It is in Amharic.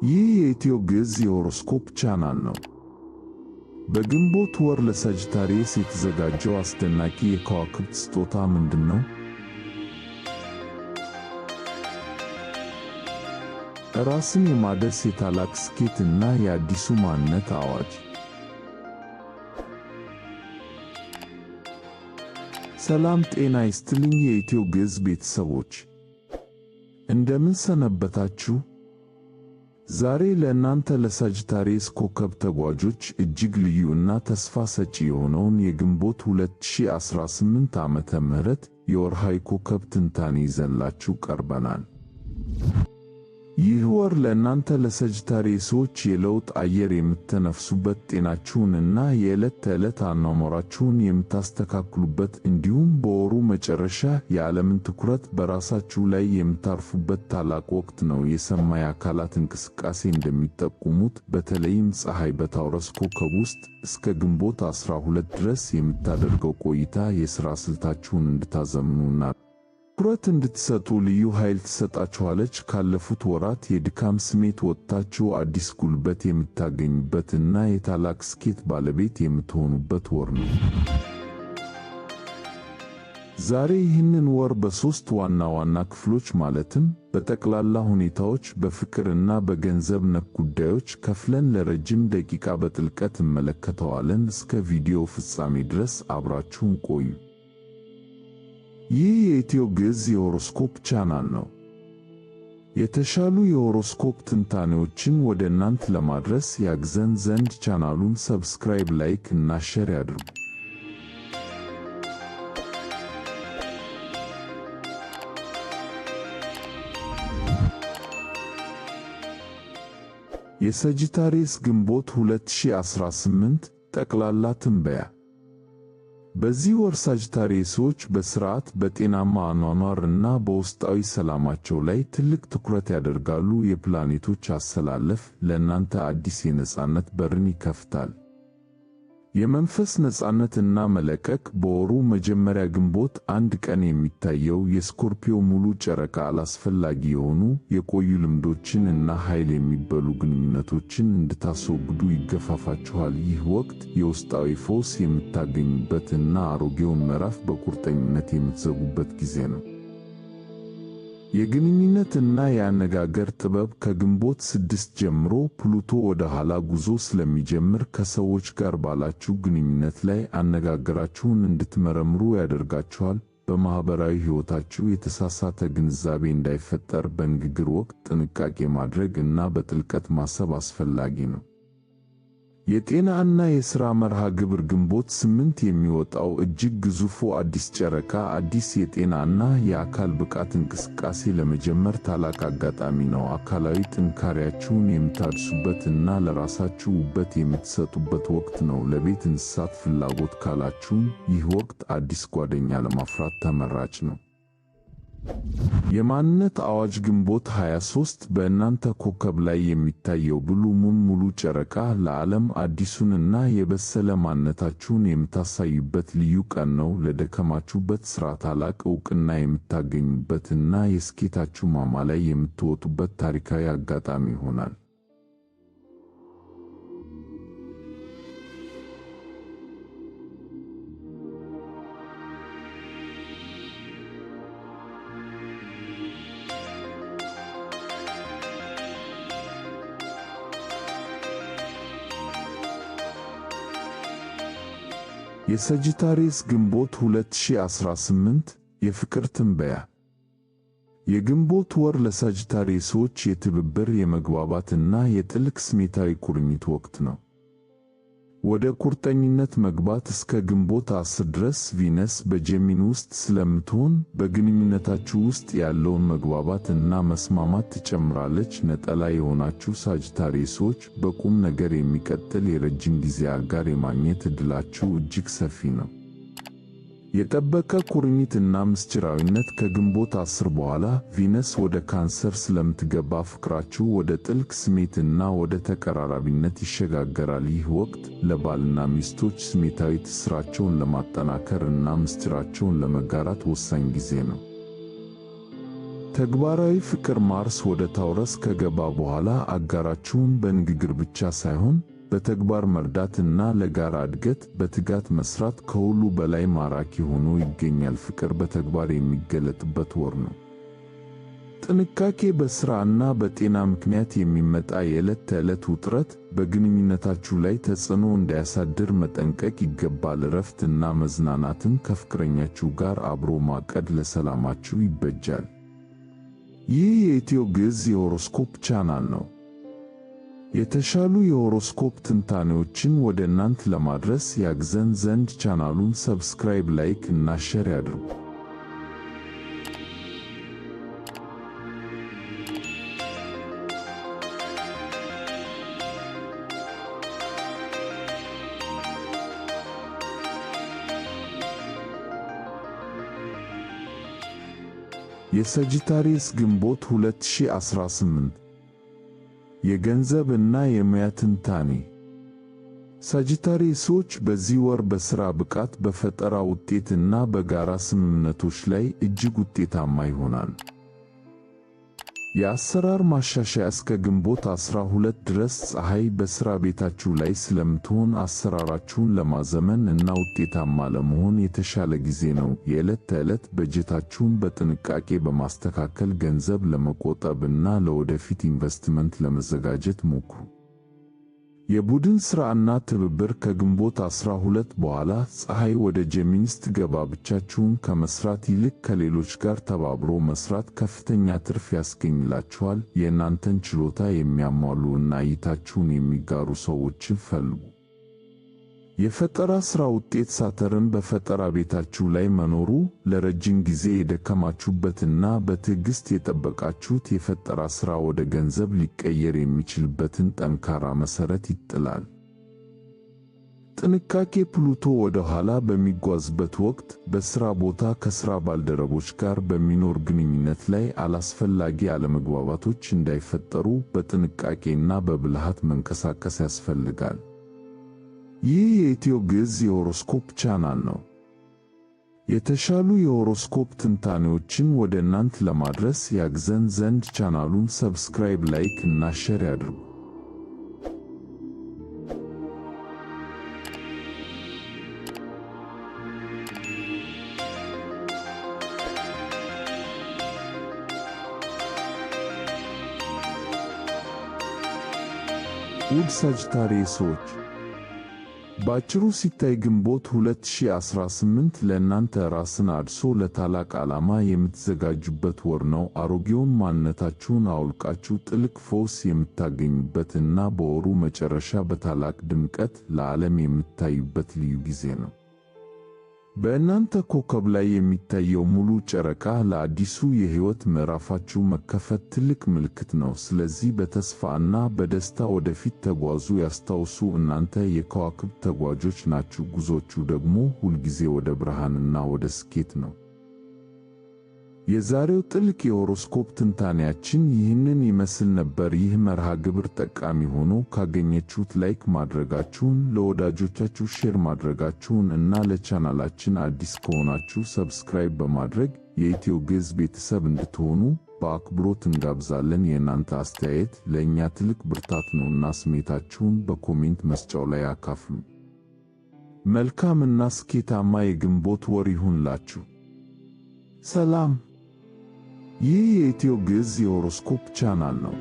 ይህ የኢትዮ ግዕዝ የሆሮስኮፕ ቻናል ነው። በግንቦት ወር ለሳጅታሪየስ የተዘጋጀው አስደናቂ የከዋክብት ስጦታ ምንድነው? ራስን የማደስ የታላቅ ስኬት እና የአዲሱ ማንነት አዋጅ። ሰላም ጤና ይስጥልኝ የኢትዮ ግዕዝ ቤተሰቦች፣ እንደምን ሰነበታችሁ? ዛሬ ለእናንተ ለሳጅታሪየስ ኮከብ ተጓዦች እጅግ ልዩ እና ተስፋ ሰጪ የሆነውን የግንቦት 2018 ዓመተ ምህረት የወርሃዊ ኮከብ ትንታኔ ይዘንላችሁ ቀርበናል። ይህ ወር ለእናንተ ለሳጅታሪየሶች የለውጥ አየር የምትተነፍሱበት፣ ጤናችሁንና የዕለት ተዕለት አኗኗራችሁን የምታስተካክሉበት እንዲሁም በወሩ መጨረሻ የዓለምን ትኩረት በራሳችሁ ላይ የምታርፉበት ታላቅ ወቅት ነው። የሰማይ አካላት እንቅስቃሴ እንደሚጠቁሙት በተለይም ፀሐይ በታውረስ ኮከብ ውስጥ እስከ ግንቦት 12 ድረስ የምታደርገው ቆይታ የሥራ ስልታችሁን እንድታዘምኑና ትኩረት እንድትሰጡ ልዩ ኃይል ትሰጣችኋለች። ካለፉት ወራት የድካም ስሜት ወጥታችሁ አዲስ ጉልበት የምታገኙበትና የታላቅ ስኬት ባለቤት የምትሆኑበት ወር ነው። ዛሬ ይህንን ወር በሦስት ዋና ዋና ክፍሎች ማለትም በጠቅላላ ሁኔታዎች፣ በፍቅርና በገንዘብ ነክ ጉዳዮች ከፍለን ለረጅም ደቂቃ በጥልቀት እንመለከተዋለን። እስከ ቪዲዮ ፍጻሜ ድረስ አብራችሁን ቆዩ። ይህ የኢትዮ ግዕዝ የሆሮስኮፕ ቻናል ነው። የተሻሉ የሆሮስኮፕ ትንታኔዎችን ወደ እናንተ ለማድረስ ያግዘን ዘንድ ቻናሉን ሰብስክራይብ፣ ላይክ እና ሼር ያድርጉ። የሳጅታሪየስ ግንቦት 2018 ጠቅላላ ትንበያ። በዚህ ወር ሳጅታሪየሶች በሥርዓት፣ በጤናማ አኗኗር እና በውስጣዊ ሰላማቸው ላይ ትልቅ ትኩረት ያደርጋሉ። የፕላኔቶች አሰላለፍ ለእናንተ አዲስ የነጻነት በርን ይከፍታል። የመንፈስ ነጻነት እና መለቀቅ። በወሩ መጀመሪያ ግንቦት 1 ቀን የሚታየው የስኮርፒዮ ሙሉ ጨረቃ አላስፈላጊ የሆኑ የቆዩ ልምዶችን እና ኃይል የሚበሉ ግንኙነቶችን እንድታስወግዱ ይገፋፋችኋል። ይህ ወቅት የውስጣዊ ፈውስ የምታገኙበት እና አሮጌውን ምዕራፍ በቁርጠኝነት የምትዘጉበት ጊዜ ነው። የግንኙነት እና የአነጋገር ጥበብ። ከግንቦት 6 ጀምሮ ፕሉቶ ወደ ኋላ ጉዞ ስለሚጀምር ከሰዎች ጋር ባላችሁ ግንኙነት ላይ አነጋገራችሁን እንድትመረምሩ ያደርጋችኋል። በማኅበራዊ ሕይወታችሁ የተሳሳተ ግንዛቤ እንዳይፈጠር በንግግር ወቅት ጥንቃቄ ማድረግ እና በጥልቀት ማሰብ አስፈላጊ ነው። የጤና እና የሥራ መርሃ ግብር። ግንቦት 8 የሚወጣው እጅግ ግዙፉ አዲስ ጨረቃ አዲስ የጤና እና የአካል ብቃት እንቅስቃሴ ለመጀመር ታላቅ አጋጣሚ ነው። አካላዊ ጥንካሬያችሁን የምታድሱበት እና ለራሳችሁ ውበት የምትሰጡበት ወቅት ነው። ለቤት እንስሳት ፍላጎት ካላችሁም ይህ ወቅት አዲስ ጓደኛ ለማፍራት ተመራጭ ነው። የማንነት አዋጅ። ግንቦት 23 በእናንተ ኮከብ ላይ የሚታየው ብሉ ሙን ሙሉ ጨረቃ ለዓለም አዲሱንና የበሰለ ማንነታችሁን የምታሳዩበት ልዩ ቀን ነው። ለደከማችሁበት ሥራ ታላቅ ዕውቅና የምታገኙበትና የስኬታችሁ ማማ ላይ የምትወጡበት ታሪካዊ አጋጣሚ ይሆናል። የሳጅታሪየስ ግንቦት 2018 የፍቅር ትንበያ። የግንቦት ወር ለሳጅታሪየሶች የትብብር፣ የመግባባት እና የጥልቅ ስሜታዊ ቁርኝት ወቅት ነው። ወደ ቁርጠኝነት መግባት። እስከ ግንቦት 10 ድረስ ቪነስ በጀሚኒ ውስጥ ስለምትሆን በግንኙነታችሁ ውስጥ ያለውን መግባባት እና መስማማት ትጨምራለች። ነጠላ የሆናችሁ ሳጅታሪየሶች በቁም ነገር የሚቀጥል የረጅም ጊዜ አጋር የማግኘት ዕድላችሁ እጅግ ሰፊ ነው። የጠበቀ ቁርኝት እና ምስጢራዊነት። ከግንቦት 10 በኋላ ቪነስ ወደ ካንሰር ስለምትገባ ፍቅራችሁ ወደ ጥልቅ ስሜትና ወደ ተቀራራቢነት ይሸጋገራል። ይህ ወቅት ለባልና ሚስቶች ስሜታዊ ትስስራቸውን ለማጠናከር እና ምስጢራቸውን ለመጋራት ወሳኝ ጊዜ ነው። ተግባራዊ ፍቅር ማርስ ወደ ታውረስ ከገባ በኋላ አጋራችሁን በንግግር ብቻ ሳይሆን በተግባር መርዳትና ለጋራ እድገት በትጋት መስራት ከሁሉ በላይ ማራኪ ሆኖ ይገኛል። ፍቅር በተግባር የሚገለጥበት ወር ነው። ጥንቃቄ በሥራና በጤና ምክንያት የሚመጣ የዕለት ተዕለት ውጥረት በግንኙነታችሁ ላይ ተጽዕኖ እንዳያሳድር መጠንቀቅ ይገባል። እረፍትና መዝናናትን ከፍቅረኛችሁ ጋር አብሮ ማቀድ ለሰላማችሁ ይበጃል። ይህ የኢትዮ ግዕዝ የሆሮስኮፕ ቻናል ነው። የተሻሉ የሆሮስኮፕ ትንታኔዎችን ወደ እናንተ ለማድረስ ያግዘን ዘንድ ቻናሉን ሰብስክራይብ፣ ላይክ እና ሼር ያድርጉ። የሰጂታሪየስ ግንቦት 2018 የገንዘብ እና የሙያ ትንታኔ። ሳጂታሪየሶች በዚህ ወር በሥራ ብቃት፣ በፈጠራ ውጤት እና በጋራ ስምምነቶች ላይ እጅግ ውጤታማ ይሆናሉ። የአሰራር ማሻሻያ እስከ ግንቦት 12 ድረስ ፀሐይ በሥራ ቤታችሁ ላይ ስለምትሆን አሰራራችሁን ለማዘመን እና ውጤታማ ለመሆን የተሻለ ጊዜ ነው። የዕለት ተዕለት በጀታችሁን በጥንቃቄ በማስተካከል ገንዘብ ለመቆጠብ እና ለወደፊት ኢንቨስትመንት ለመዘጋጀት ሞክሩ። የቡድን ሥራና ትብብር ከግንቦት 12 በኋላ ፀሐይ ወደ ጄሚኒስ ትገባ። ብቻችሁን ከመስራት ይልቅ ከሌሎች ጋር ተባብሮ መስራት ከፍተኛ ትርፍ ያስገኝላችኋል። የእናንተን ችሎታ የሚያሟሉ እና እይታችሁን የሚጋሩ ሰዎችን ፈልጉ። የፈጠራ ሥራ ውጤት ሳተርን በፈጠራ ቤታችሁ ላይ መኖሩ ለረጅም ጊዜ የደከማችሁበትና በትዕግሥት የጠበቃችሁት የፈጠራ ሥራ ወደ ገንዘብ ሊቀየር የሚችልበትን ጠንካራ መሠረት ይጥላል። ጥንቃቄ ፕሉቶ ወደ ኋላ በሚጓዝበት ወቅት በሥራ ቦታ ከሥራ ባልደረቦች ጋር በሚኖር ግንኙነት ላይ አላስፈላጊ አለመግባባቶች እንዳይፈጠሩ በጥንቃቄና በብልሃት መንቀሳቀስ ያስፈልጋል። ይህ የኢትዮ ግዕዝ የሆሮስኮፕ ቻናል ነው። የተሻሉ የሆሮስኮፕ ትንታኔዎችን ወደ እናንተ ለማድረስ ያግዘን ዘንድ ቻናሉን ሰብስክራይብ፣ ላይክ እና ሼር ያድርጉ። ውድ ሳጂታሪየሶች፣ ባጭሩ ሲታይ ግንቦት 2018 ለእናንተ ራስን አድሶ ለታላቅ ዓላማ የምትዘጋጁበት ወር ነው። አሮጌውን ማንነታችሁን አውልቃችሁ ጥልቅ ፈውስ የምታገኙበት እና በወሩ መጨረሻ በታላቅ ድምቀት ለዓለም የምታዩበት ልዩ ጊዜ ነው። በእናንተ ኮከብ ላይ የሚታየው ሙሉ ጨረቃ ለአዲሱ የሕይወት ምዕራፋችሁ መከፈት ትልቅ ምልክት ነው። ስለዚህ በተስፋ እና በደስታ ወደፊት ተጓዙ። ያስታውሱ፣ እናንተ የከዋክብት ተጓዦች ናችሁ። ጉዞቹ ደግሞ ሁልጊዜ ወደ ብርሃንና ወደ ስኬት ነው። የዛሬው ጥልቅ የሆሮስኮፕ ትንታኔያችን ይህንን ይመስል ነበር። ይህ መርሃ ግብር ጠቃሚ ሆኖ ካገኘችሁት ላይክ ማድረጋችሁን፣ ለወዳጆቻችሁ ሼር ማድረጋችሁን እና ለቻናላችን አዲስ ከሆናችሁ ሰብስክራይብ በማድረግ የኢትዮ ግዕዝ ቤተሰብ እንድትሆኑ በአክብሮት እንጋብዛለን። የእናንተ አስተያየት ለእኛ ትልቅ ብርታት ነውና ስሜታችሁን በኮሜንት መስጫው ላይ አካፍሉ። መልካም እና ስኬታማ የግንቦት ወር ይሁንላችሁ። ሰላም። ይህ የኢትዮ ግዕዝ የሆሮስኮፕ ቻናል ነው።